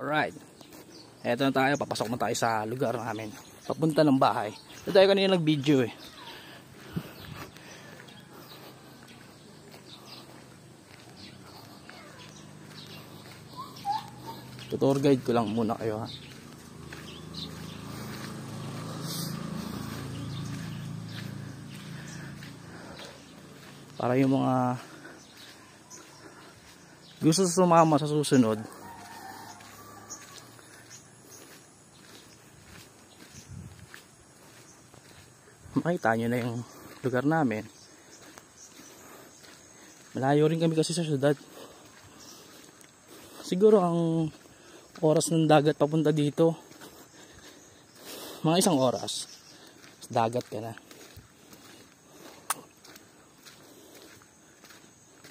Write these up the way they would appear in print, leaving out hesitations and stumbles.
Alright, eto na tayo, papasok na tayo sa lugar namin, papunta ng bahay. Ito tayo kanina nag-video eh. Tour guide ko lang muna kayo ha. Para yung mga gusto sumama sa susunod, makita nyo na yung lugar namin. Malayo rin kami kasi sa syudad. Siguro ang oras ng dagat papunta dito, mga 1 oras sa dagat ka na.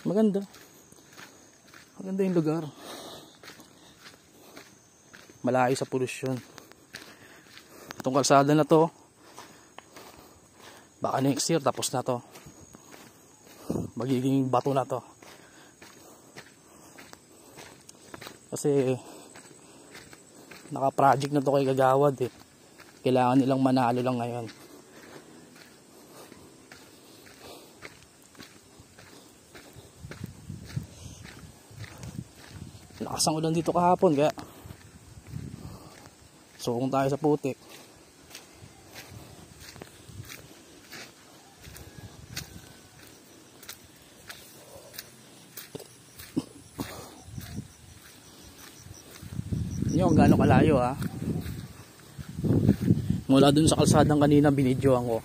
Maganda yung lugar, malayo sa polusyon. Itong kalsada na to, baka next year tapos na to, magiging bato na to. Kasi naka-project na to kay Kagawad eh. Kailangan nilang manalo lang ngayon. Lakas ang ulan dito kahapon, kaya sukong tayo sa putik. Yung gaano kalayo ha, mula dun sa kalsadang kanina binidyoan ko.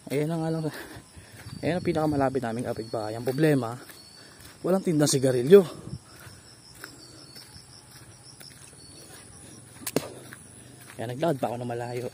Ayan na nga lang, ayan ang pinakamalapit naming kapitbahay. Ang problema, walang tindang sigarilyo. Kaya naglakad pa ako na malayo.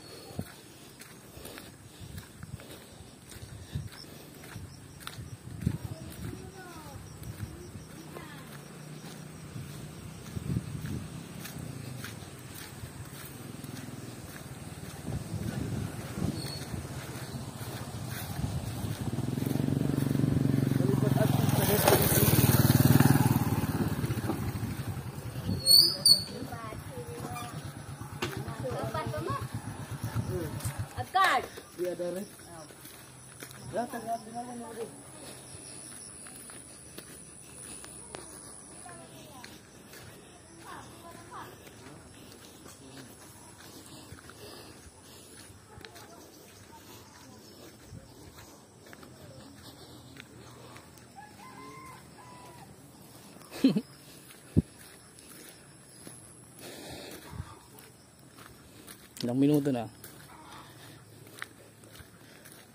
Ilang minuto na,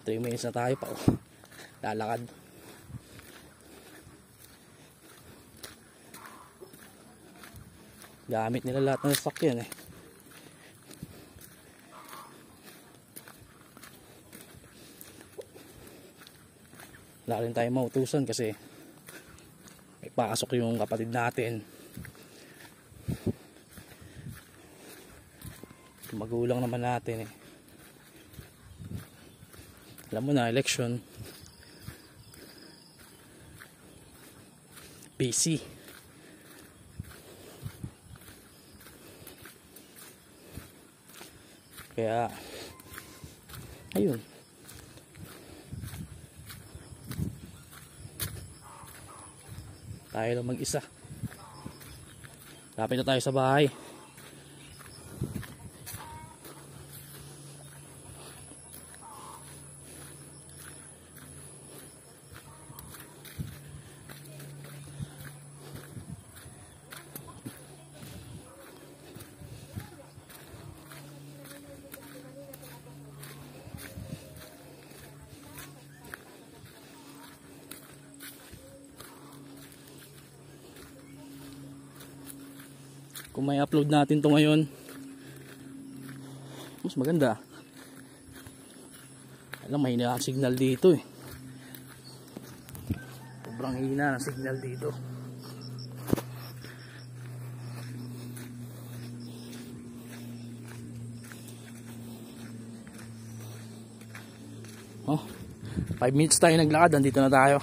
3 minutes na tayo pa lalakad. Gamit nila lahat ng sasakyan eh. Wala rin tayo mautusan kasi may pasok yung kapatid natin. Magulang naman natin eh. Alam mo na, election, busy. Kaya ayun, tayo lang mag-isa. Lapit na tayo sa bahay. Kung may upload natin to ngayon, mas maganda. Alam, mahina ang signal dito eh. sobrang hina ng signal dito. Oh, 5 minutes tayo naglakad, andito na tayo.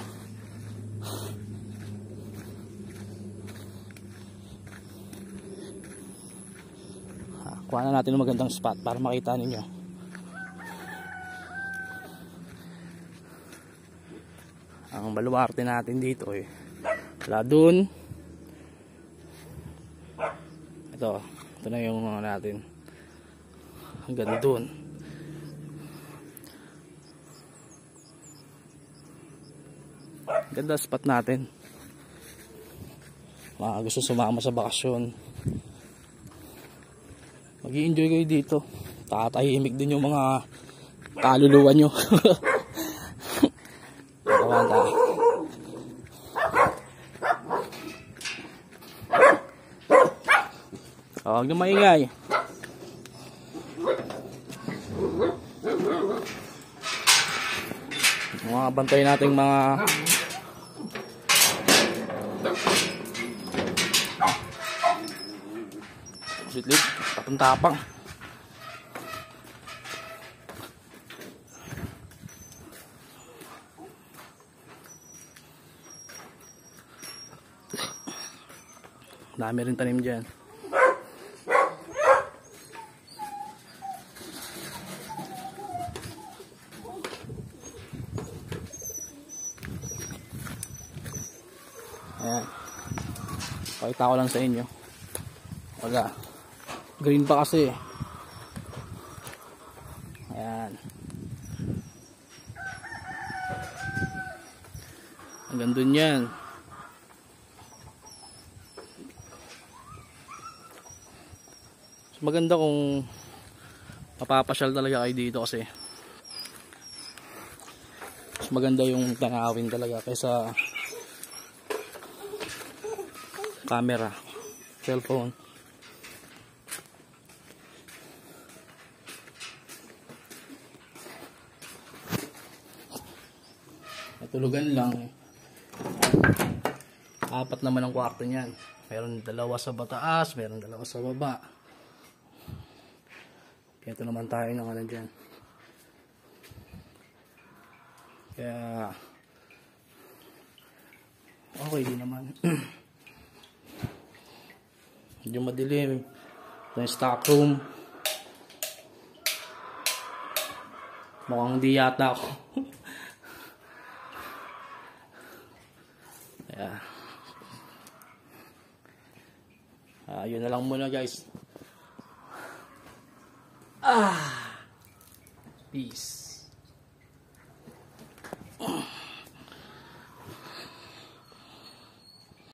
Kuha na natin ng magandang spot para makita ninyo. Ang baluarte natin dito eh, wala dun. Ito na yung mga natin hanggang dun. Ganda spot natin. Mga gusto sumama sa bakasyon, mag-i-enjoy kayo dito. Tatahimik din yung mga kaluluwa nyo. Kawanta. Huwag na maingay. Mga bantay nating mga sitlit, tapang-tapang. Dami rin tanim dyan. Ayan, pakita ko lang sa inyo. Wala, green pa kasi. Ayan, hanggang dun yan. Maganda kung mapapasyal talaga kayo dito kasi mas maganda yung tanawin talaga kaysa camera, cellphone. Natulugan lang. 4 naman ang kwarto niyan. Meron 2 sa bataas, meron 2 sa baba. Ito naman tayo ng ano dyan. Kaya okay din naman. Medyo madilim. Ito yung stock room. Mukhang di yata ako. Kaya yun na lang muna guys. Peace.